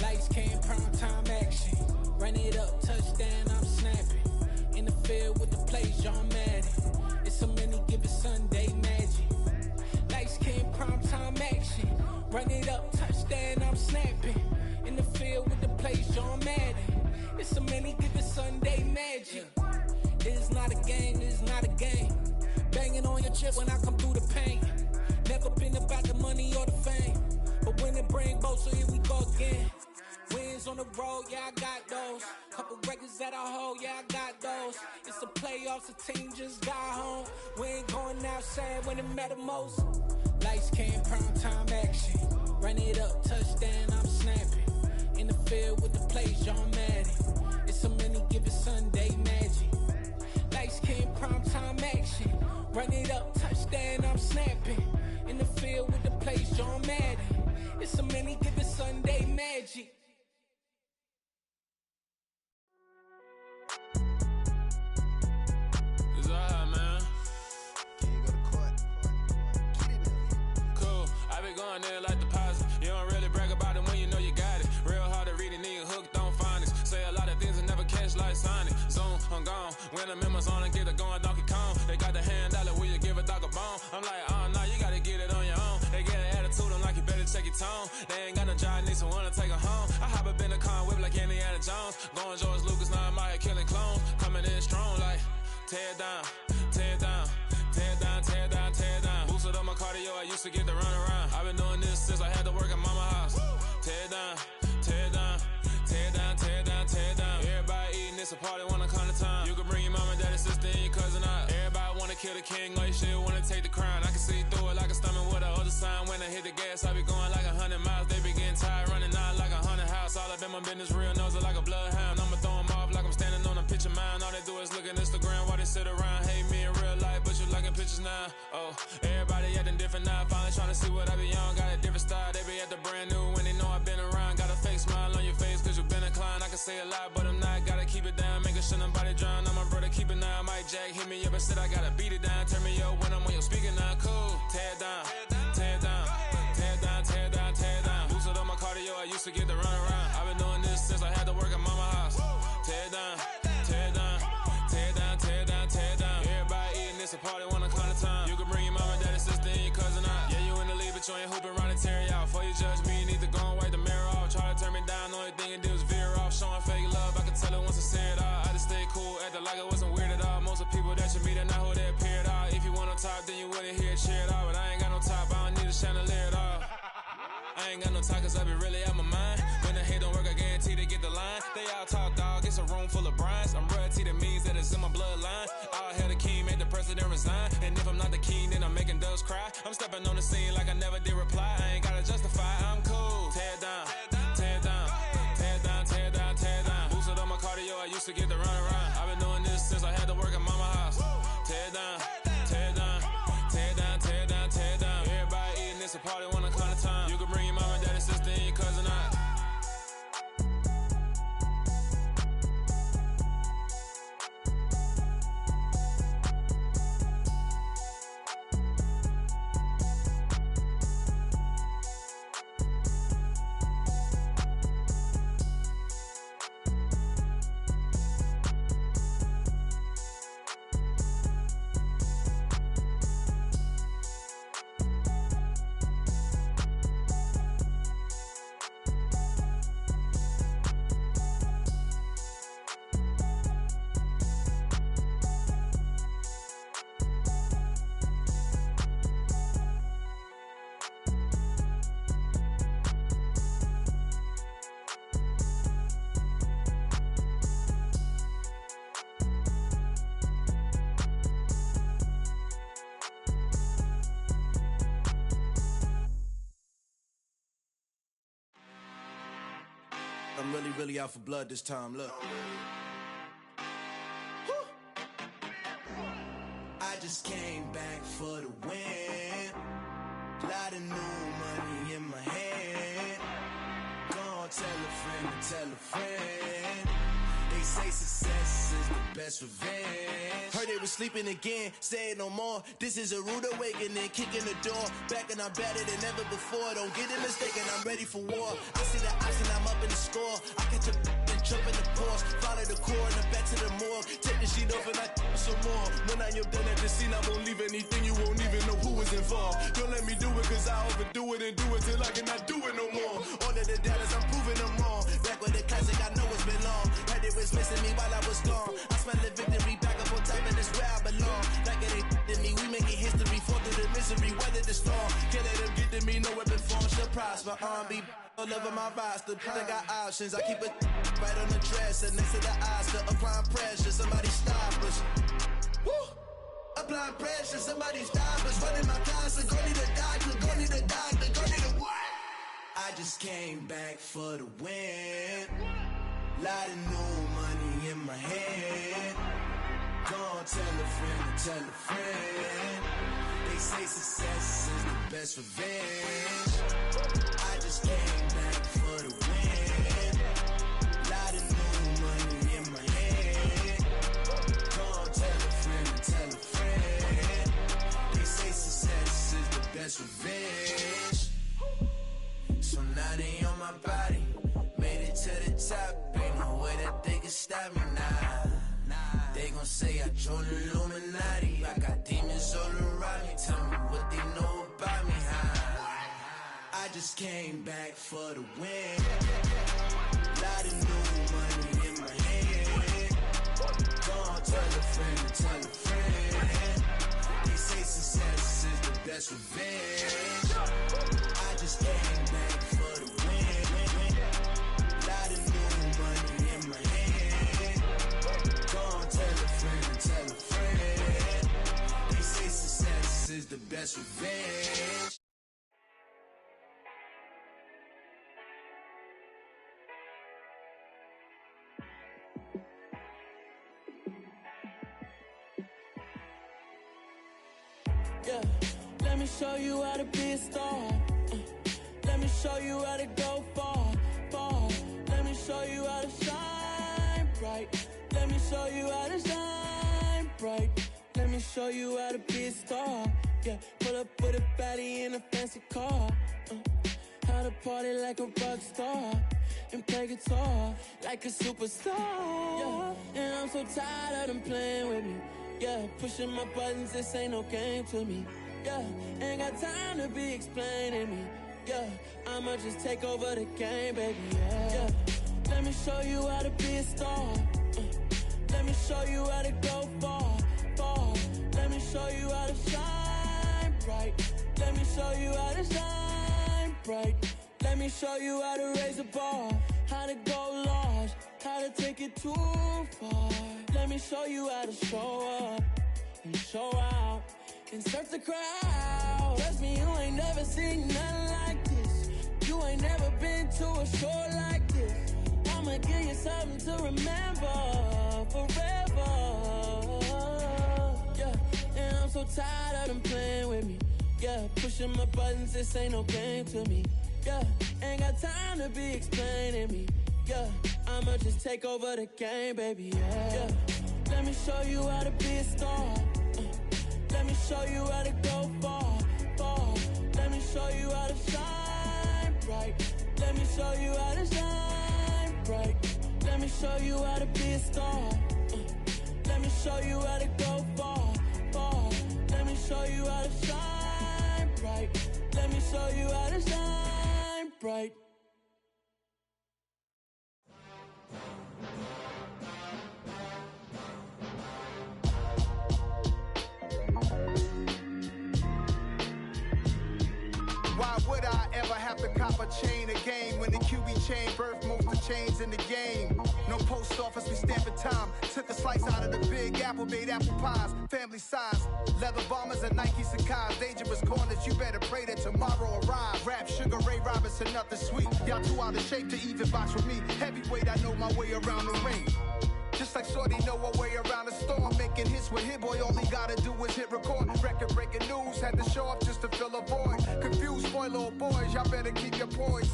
Lights came, prime time action. Run it up, touchdown, I'm snapping. In the field with the plays, John Madden. It's so many, give it Sunday magic. Lights came, prime time action. Run it up, touchdown. any given Sunday magic. It's not a game, it's not a game. Banging on your chip when I come through the pain. Never been about the money or the fame, but when it bring both, so here we go again. Wins on the road, yeah, I got those. Couple records that I hold, yeah, I got those. It's the playoffs, the team just got home. We ain't going outside when it matter most. Lights came, prime time action. Run it up, touchdown, I'm snapping. In the field with the plays, John Madden. It's a many given Sunday magic. Lights came, prime time action. Run it up, touchdown, I'm snapping. In the field with the plays, John Madden. It's a many given Sunday magic. Going there like deposit. You don't really brag about it when you know you got it. Real hard to read it, nigga hooked on phonics. Say a lot of things and never catch like Sonic. Zone, I'm gone. When I'm in my zone and get it going Donkey Kong. They got the hand dollar, will you give a dog a bone? I'm like, oh no, you gotta get it on your own. They get an attitude, I'm like, you better check your tone. They ain't got no job, need someone to take her home. I hop up in a car, whip like Indiana Jones. Going George Lucas, now I'm out here killing clones. Coming in strong like, tear down, tear down. Tear down, tear down, tear down. Boosted up my cardio, I used to get to run around. I've been doing this since I had to work at mama house. Tear down, tear down, tear down, tear down, tear down. Everybody eating, it's a party, wanna come to time. You can bring your mom and daddy, sister, and your cousin out. Everybody wanna kill the king, or you shit wanna take the crown. I can see through it like a stomach with a other sign. When I hit the gas, I be going like 100 miles. They be getting tired, running out like 100 house. All up in my business, real nose like a bloodhound. I'ma throw them off like I'm standing on a picture mound. All they do is look at Instagram while they sit around. Hate me in real life, but you liking pictures now. Oh, everybody acting different now. Finally trying to see what I be on. Got a different style, they be at the brand new when they know I've been around. Got a fake smile on your face cause you been inclined. I can say a lot, but I'm not. Gotta keep it down, making sure nobody drown. I'm my brother, keep it now. Mike Jack hit me up and said I gotta beat it down. Turn me up when I'm on your speaker now. Cool, tear down, tear down, tear down, tear down, tear down. Boosted up my cardio, I used to get to run around. I've been doing this since I had to work at mama house. Tear down, tear down, tear down, tear down, tear down. Everybody eating, it's a party, wanna come to time. You can bring your mom and daddy, sister, and your cousin out. Yeah, you in the lead, but you ain't hooping around and tear out. Before you judge me, you need to go and wipe the mirror off. Try to turn me down, the only thing you did was veer off. Showing fake love, I can tell it once I say it all. I just stay cool, acting like it wasn't weird at all. Most of the people that you meet are not who they appear at all. If you want on top, then you wouldn't hear it cheer at all. But I ain't got no top, I don't need a chandelier at all. I ain't got no talk cause I be really out my mind. When the hate don't work, I guarantee they get the line. They all talk dog, it's a room full of brinds. I'm royalty, that means that it's in my bloodline. All hell the king, made the president resign. And if I'm not the king, then I'm making doves cry. I'm stepping on the scene like I never did reply. I ain't gotta justify, I'm cool. Tear down, tear down, tear down, tear down, tear down. Boosted up my cardio, I used to get to run around. I've been doing this since I had to work at mama house. Tear down, tear down, tear down, tear down, tear down. Everybody eating, it's a party, wanna come to time. You can bring your mom and daddy, sister, and your cousin out. I'm really out for blood this time, look. I just came back for the win. Lot of new money in my hand. Gonna tell a friend to tell a friend. They say success is the best revenge. Heard they was sleeping again, say it no more. This is a rude awakening, kicking the door. Back and I'm better than ever before. Don't get it mistaken, I'm ready for war. I see the option, I'm up in the score. I catch a and jump in the course. Follow the core and the back to the morgue. Take the sheet off and I some more. When I am done at the scene, I won't leave anything. You won't even know who was in involved. Don't let me do it cause I overdo it and do it till I cannot do it no more. All of the doubters, I'm proving them wrong. Back with the classic, I know it's been long. Heard it was missing me while I was gone. I smell the victory back up on top and it's where I belong. Like it ain't to me, we making history. Fall through the misery, weather the storm. Can't let them get to me, no weapon form shall prosper. R&B all over my roster, I got options. I keep it right on the dresser, next to the Oscar. Applying pressure, somebody stop us. Woo! Applying pressure, somebody stop us. Running my closet, go need a doctor, go need a doctor, go need a what? I just came back for the win. Lot of new money in my hand. Gonna tell a friend to tell a friend. They say success is the best revenge. I just came back for the win. Lot of new money in my hand. Gonna tell a friend to tell a friend. They say success is the best revenge. So now they on my body. Made it to the top. Ain't no way that they can stop me now. They gon' say I joined the Illuminati. I got demons all around me. Tell me what they know about me, I just came back for the win. Lot of new money in my hand. Gonna tell a friend to tell a friend. They say success is the best revenge. I just came back for the win. Lot of new money in my hand. Gonna tell a friend to tell a friend. They say success is the best revenge. Yeah, let me show you how to be a star. Let me show you how to go far, far. Let me show you how to shine bright. Let me show you how to shine bright. Let me show you how to be a star. Yeah, pull up with a baddie in a fancy car. How to party like a rock star and play guitar like a superstar. Yeah, and I'm so tired of them playing with me. Yeah, pushing my buttons, this ain't no game to me. Yeah, ain't got time to be explaining me. Yeah, I'ma just take over the game, baby. Yeah, let me show you how to be a star. Let me show you how to go far, far. Let me show you how to shine bright. Let me show you how to shine bright. Let me show you how to raise a bar, how to go large, how to take it too far. Let me show you how to show up and show out and surf the crowd. Trust me, you ain't never seen nothing like this. You ain't never been to a show like this. I'ma give you something to remember forever. Yeah, and I'm so tired of them playing with me. Yeah, pushing my buttons, this ain't no game to me. Yeah, ain't got time to be explaining me. Yeah, I'ma just take over the game, baby. Yeah, let me show you how to be a star. Let me show you how to go far, far. Let me show you how to shine bright. Let me show you how to shine bright. Let me show you how to be a star. Let me show you how to go far, far. Let me show you how to shine bright. Let me show you how to shine bright. Why would I ever have to cop a chain again when the QB chain birthed most of chains in the game? No post office, we stamping time. Took a slice out of the Big Apple, made apple pies, family size. Leather bombers and Nike Sacai's. Dangerous corners, you better pray that tomorrow arrives. Rap, Sugar Ray Robinson, nothing sweet. Y'all too out of shape to even box with me. Heavyweight, I know my way around the ring. Just like Shorty know her way around the storm. Making hits with Hit Boy, all he gotta do is hit record. Record breaking news, had to show up just to fill a void. Confused, spoiled little boys, y'all better keep your poise.